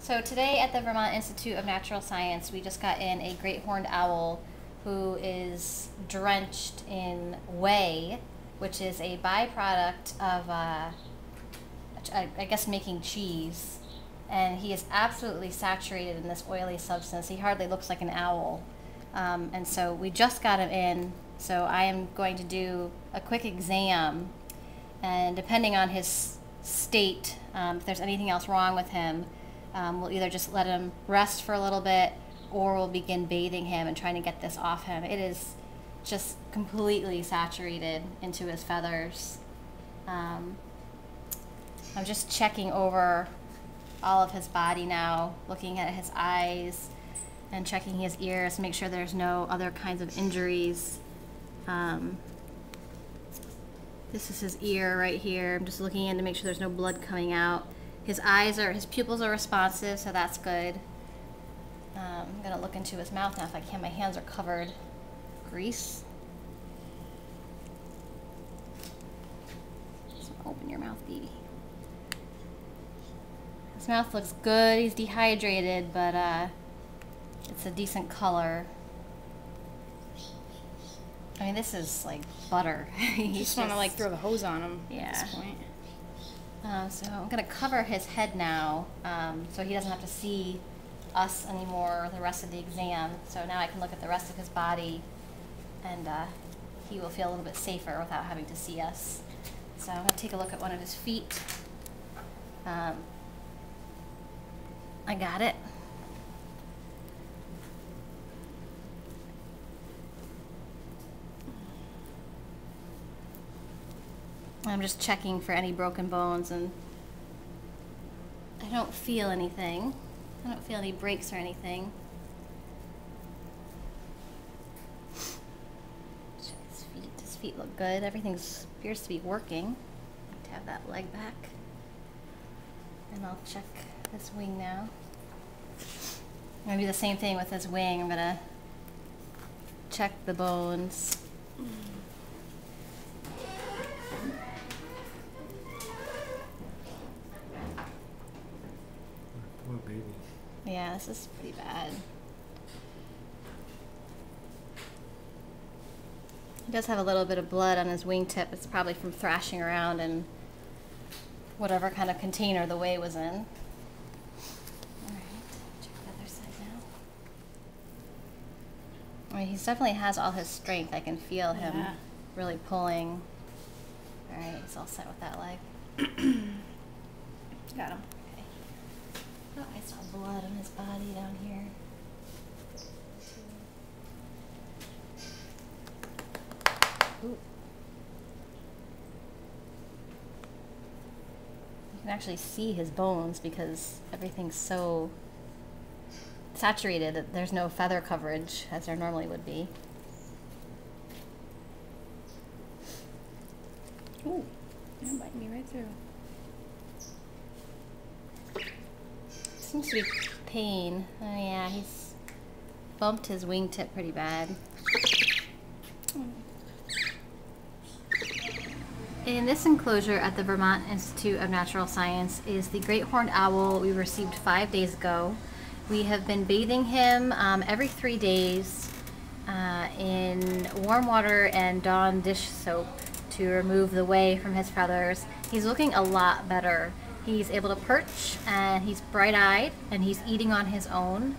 So today at the Vermont Institute of Natural Science, we just got in a great horned owl who is drenched in whey, which is a byproduct of, I guess, making cheese. And he is absolutely saturated in this oily substance. He hardly looks like an owl. And so we just got him in. So I am going to do a quick exam. And depending on his state, if there's anything else wrong with him, we'll either just let him rest for a little bit, or we'll begin bathing him and trying to get this off him. It is just completely saturated into his feathers. I'm just checking over all of his body now, looking at his eyes and checking his ears to make sure there's no other kinds of injuries. This is his ear right here. I'm just looking in to make sure there's no blood coming out. His pupils are responsive, so that's good. I'm gonna look into his mouth now if I can. My hands are covered. Grease. So open your mouth, baby. His mouth looks good. He's dehydrated, but it's a decent color. I mean, this is like butter. You just want to like throw the hose on him at this point. So I'm going to cover his head now, so he doesn't have to see us anymore the rest of the exam. So now I can look at the rest of his body, and he will feel a little bit safer without having to see us. So I'm going to take a look at one of his feet. I got it. I'm just checking for any broken bones, and I don't feel anything. I don't feel any breaks or anything. Check his feet. His feet look good. Everything appears to be working. Tap that leg back. And I'll check this wing now. I'm going to do the same thing with his wing. I'm going to check the bones. Poor baby. Yeah, this is pretty bad. He does have a little bit of blood on his wingtip. It's probably from thrashing around in whatever kind of container the whey was in. Alright, check the other side now. I mean, he definitely has all his strength. I can feel him really pulling. Alright, he's all set with that leg. Got him. Okay. Oh, I saw blood on his body down here. Ooh. You can actually see his bones because everything's so saturated that there's no feather coverage as there normally would be. Ooh, you're biting me right through. Seems to be pain. Oh yeah, he's bumped his wingtip pretty bad. In this enclosure at the Vermont Institute of Natural Science is the great horned owl we received 5 days ago. We have been bathing him every 3 days in warm water and Dawn dish soap to remove the whey from his feathers. He's looking a lot better. He's able to perch, and he's bright-eyed, and he's eating on his own.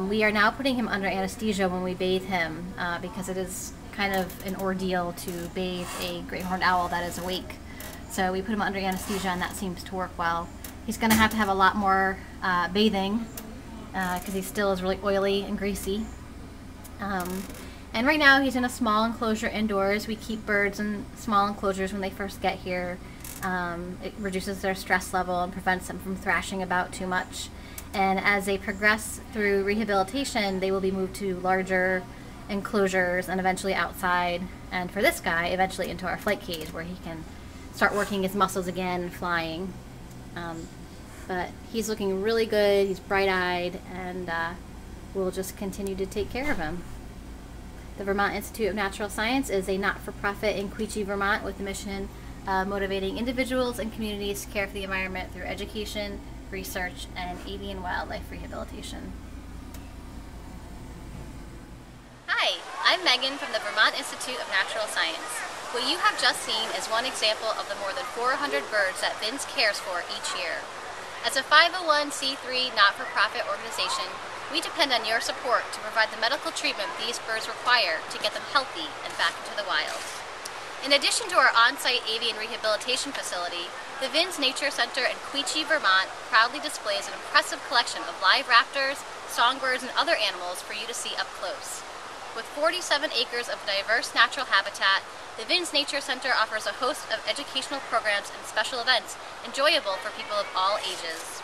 We are now putting him under anesthesia when we bathe him because it is kind of an ordeal to bathe a great horned owl that is awake. So we put him under anesthesia, and that seems to work well. He's going to have a lot more bathing because he still is really oily and greasy. And right now he's in a small enclosure indoors. We keep birds in small enclosures when they first get here. It reduces their stress level and prevents them from thrashing about too much. And as they progress through rehabilitation, they will be moved to larger enclosures and eventually outside. And for this guy, eventually into our flight cage where he can start working his muscles again and flying. But he's looking really good. He's bright-eyed, and we'll just continue to take care of him. The Vermont Institute of Natural Science is a not-for-profit in Quechee, Vermont, with the mission motivating individuals and communities to care for the environment through education, research, and avian wildlife rehabilitation. Hi, I'm Megan from the Vermont Institute of Natural Science. What you have just seen is one example of the more than 400 birds that VINS cares for each year. As a 501c3 not-for-profit organization, we depend on your support to provide the medical treatment these birds require to get them healthy and back into the wild. In addition to our on-site avian rehabilitation facility, the VINS Nature Center in Quechee, Vermont proudly displays an impressive collection of live raptors, songbirds, and other animals for you to see up close. With 47 acres of diverse natural habitat, the VINS Nature Center offers a host of educational programs and special events enjoyable for people of all ages.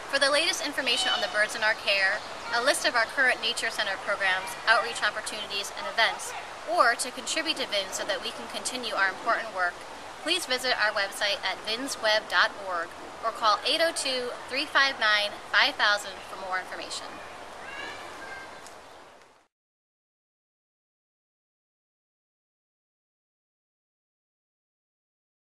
For the latest information on the birds in our care, a list of our current Nature Center programs, outreach opportunities, and events, or to contribute to VINS so that we can continue our important work, please visit our website at vinsweb.org or call 802-359-5000 for more information.